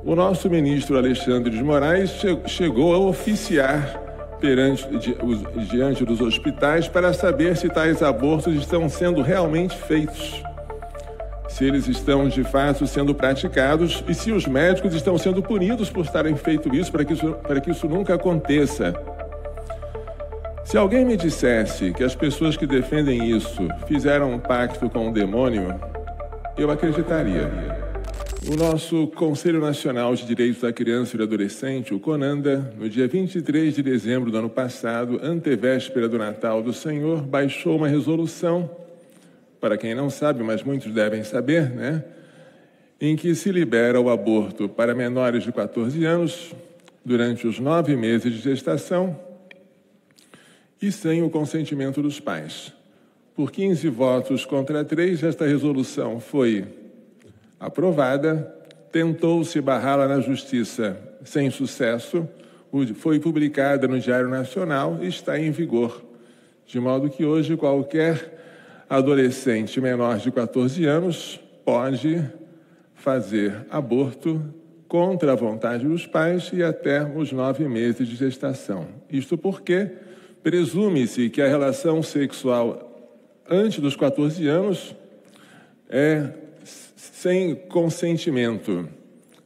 o nosso ministro Alexandre de Moraes chegou a oficiar diante dos hospitais para saber se tais abortos estão sendo realmente feitos, se eles estão de fato sendo praticados e se os médicos estão sendo punidos por estarem feito isso para que isso nunca aconteça. Se alguém me dissesse que as pessoas que defendem isso fizeram um pacto com o demônio, eu acreditaria. O nosso Conselho Nacional de Direitos da Criança e do Adolescente, o CONANDA, no dia 23 de dezembro do ano passado, antevéspera do Natal do Senhor, baixou uma resolução, para quem não sabe, mas muitos devem saber, né? Em que se libera o aborto para menores de 14 anos durante os 9 meses de gestação e sem o consentimento dos pais. Por 15 votos contra 3, esta resolução foi aprovada, tentou-se barrá-la na Justiça sem sucesso, foi publicada no Diário Nacional e está em vigor. De modo que hoje qualquer adolescente menor de 14 anos pode fazer aborto contra a vontade dos pais e até os 9 meses de gestação. Isto porque presume-se que a relação sexual antes dos 14 anos é sem consentimento.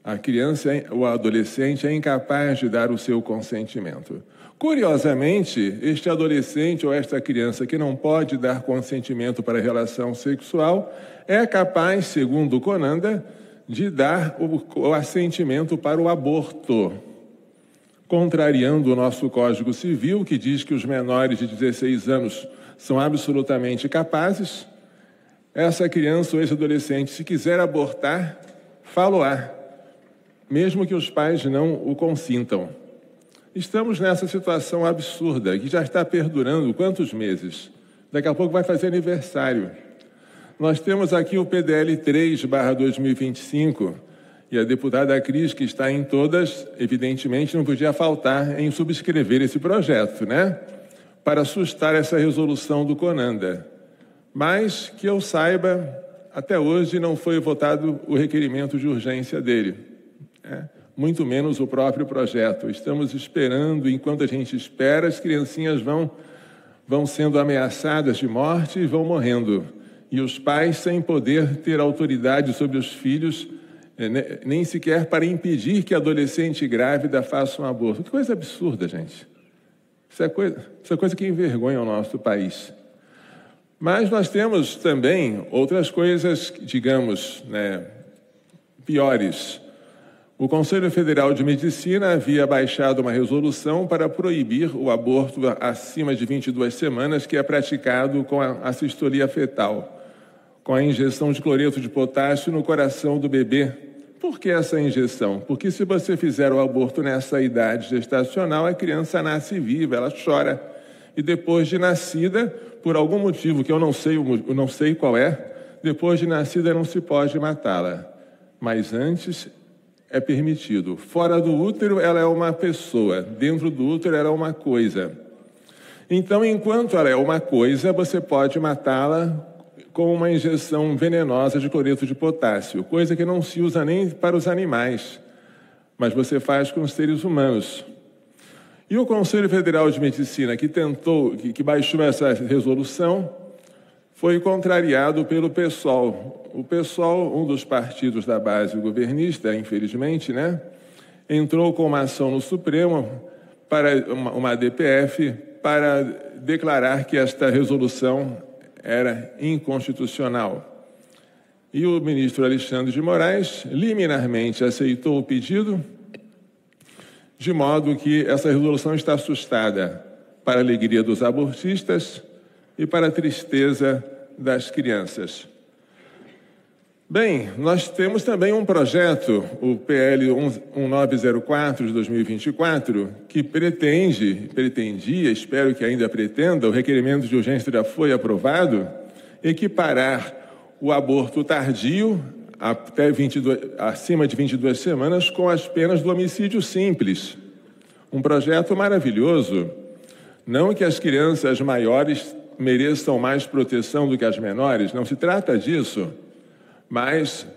A criança ou o adolescente é incapaz de dar o seu consentimento. Curiosamente, este adolescente ou esta criança que não pode dar consentimento para a relação sexual é capaz, segundo o CONANDA, de dar o assentimento para o aborto, contrariando o nosso Código Civil, que diz que os menores de 16 anos são absolutamente capazes. Essa criança ou esse adolescente, se quiser abortar, fá-lo-á, mesmo que os pais não o consintam. Estamos nessa situação absurda, que já está perdurando quantos meses? Daqui a pouco vai fazer aniversário. Nós temos aqui o PDL 3/2025, e a deputada Cris, que está em todas, evidentemente não podia faltar em subscrever esse projeto, né? Para assustar essa resolução do CONANDA. Mas, que eu saiba, até hoje não foi votado o requerimento de urgência dele, né? Muito menos o próprio projeto. Estamos esperando, enquanto a gente espera, as criancinhas vão sendo ameaçadas de morte e vão morrendo. E os pais sem poder ter autoridade sobre os filhos, nem sequer para impedir que a adolescente grávida faça um aborto. Que coisa absurda, gente. Isso é coisa que envergonha o nosso país. Mas nós temos também outras coisas, digamos, piores. O Conselho Federal de Medicina havia baixado uma resolução para proibir o aborto acima de 22 semanas, que é praticado com a assistolia fetal, com a injeção de cloreto de potássio no coração do bebê. Por que essa injeção? Porque se você fizer o aborto nessa idade gestacional, a criança nasce viva, ela chora. E depois de nascida, por algum motivo que eu não sei qual é, depois de nascida não se pode matá-la. Mas antes é permitido. Fora do útero, ela é uma pessoa. Dentro do útero, ela é uma coisa. Então, enquanto ela é uma coisa, você pode matá-la com uma injeção venenosa de cloreto de potássio, coisa que não se usa nem para os animais, mas você faz com os seres humanos. E o Conselho Federal de Medicina, que baixou essa resolução, foi contrariado pelo PSOL. O PSOL, um dos partidos da base governista, infelizmente, entrou com uma ação no Supremo, para uma DPF, para declarar que esta resolução era inconstitucional. E o ministro Alexandre de Moraes liminarmente aceitou o pedido, de modo que essa resolução está assustada, para a alegria dos abortistas e para a tristeza das crianças. Bem, nós temos também um projeto, o PL 1904 de 2024, que pretendia, espero que ainda pretenda, o requerimento de urgência já foi aprovado, equiparar o aborto tardio, até acima de 22 semanas, com as penas do homicídio simples. Um projeto maravilhoso. Não que as crianças maiores mereçam mais proteção do que as menores, não se trata disso, mas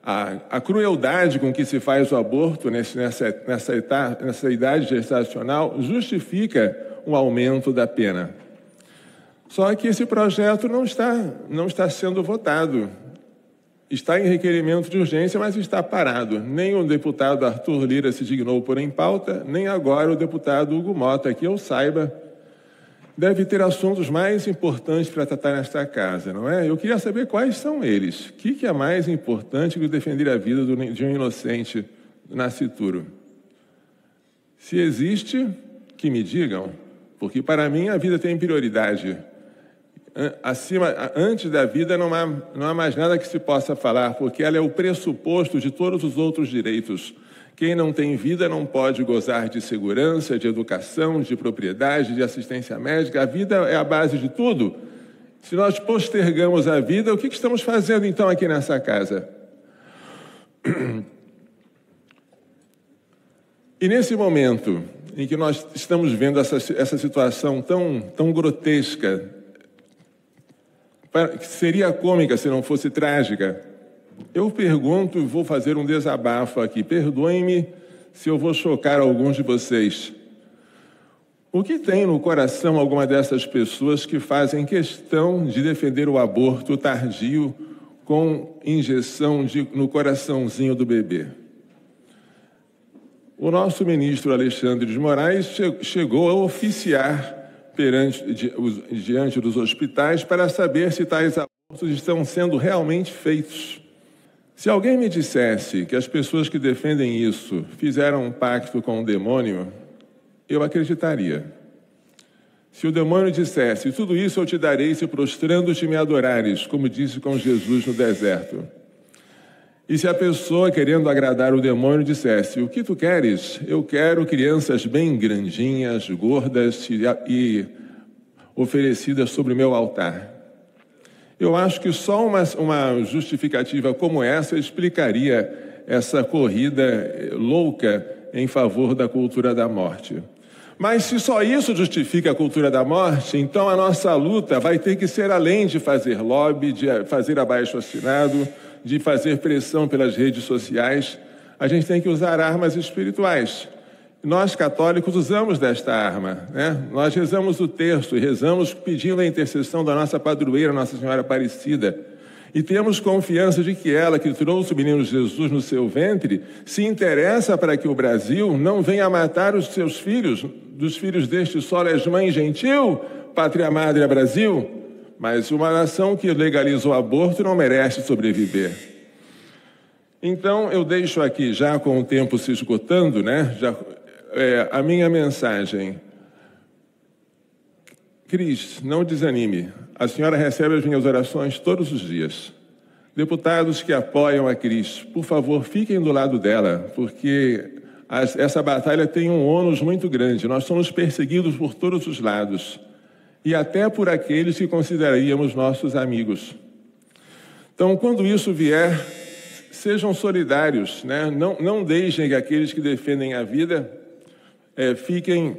A crueldade com que se faz o aborto nessa idade gestacional justifica um aumento da pena. Só que esse projeto não está sendo votado. Está em requerimento de urgência, mas está parado. Nem o deputado Arthur Lira se dignou pôr em pauta, nem agora o deputado Hugo Mota, que eu saiba, deve ter assuntos mais importantes para tratar nesta casa, não é? Eu queria saber quais são eles. O que é mais importante que defender a vida de um inocente nascituro? Se existe, que me digam, porque para mim a vida tem prioridade. Antes da vida não há mais nada que se possa falar, porque ela é o pressuposto de todos os outros direitos. Quem não tem vida não pode gozar de segurança, de educação, de propriedade, de assistência médica. A vida é a base de tudo. Se nós postergamos a vida, o que estamos fazendo então aqui nessa casa? E nesse momento em que nós estamos vendo essa situação tão grotesca, que seria cômica se não fosse trágica, eu pergunto e vou fazer um desabafo aqui. Perdoem-me se eu vou chocar alguns de vocês. O que tem no coração alguma dessas pessoas que fazem questão de defender o aborto tardio com injeção no coraçãozinho do bebê? O nosso ministro Alexandre de Moraes chegou a oficiar diante dos hospitais para saber se tais abortos estão sendo realmente feitos. Se alguém me dissesse que as pessoas que defendem isso fizeram um pacto com o demônio, eu acreditaria. Se o demônio dissesse, tudo isso eu te darei se prostrando-te me adorares, como disse com Jesus no deserto. E se a pessoa, querendo agradar o demônio, dissesse, o que tu queres? Eu quero crianças bem grandinhas, gordas e oferecidas sobre o meu altar. Eu acho que só uma justificativa como essa explicaria essa corrida louca em favor da cultura da morte. Mas se só isso justifica a cultura da morte, então a nossa luta vai ter que ser além de fazer lobby, de fazer abaixo-assinado, de fazer pressão pelas redes sociais. A gente tem que usar armas espirituais. Nós, católicos, usamos desta arma, né? Nós rezamos o terço e rezamos pedindo a intercessão da nossa padroeira, Nossa Senhora Aparecida. E temos confiança de que ela, que trouxe o menino Jesus no seu ventre, se interessa para que o Brasil não venha matar os seus filhos, dos filhos deste solo és mãe gentil, pátria madre Brasil. Mas uma nação que legaliza o aborto não merece sobreviver. Então, eu deixo aqui, já com o tempo se esgotando, né? A minha mensagem. Cris, não desanime. A senhora recebe as minhas orações todos os dias. Deputados que apoiam a Cris, por favor, fiquem do lado dela, porque essa batalha tem um ônus muito grande. Nós somos perseguidos por todos os lados. E até por aqueles que consideraríamos nossos amigos. Então, quando isso vier, sejam solidários, né? Não deixem que aqueles que defendem a vida fiquem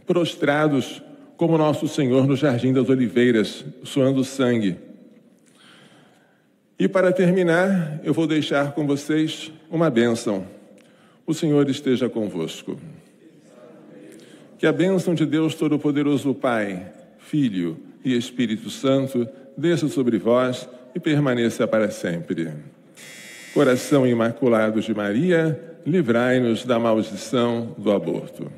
prostrados como nosso Senhor no Jardim das Oliveiras, suando sangue. E para terminar, eu vou deixar com vocês uma bênção. O Senhor esteja convosco. Que a bênção de Deus Todo-Poderoso, Pai, Filho e Espírito Santo desça sobre vós e permaneça para sempre. Coração Imaculado de Maria, livrai-nos da maldição do aborto.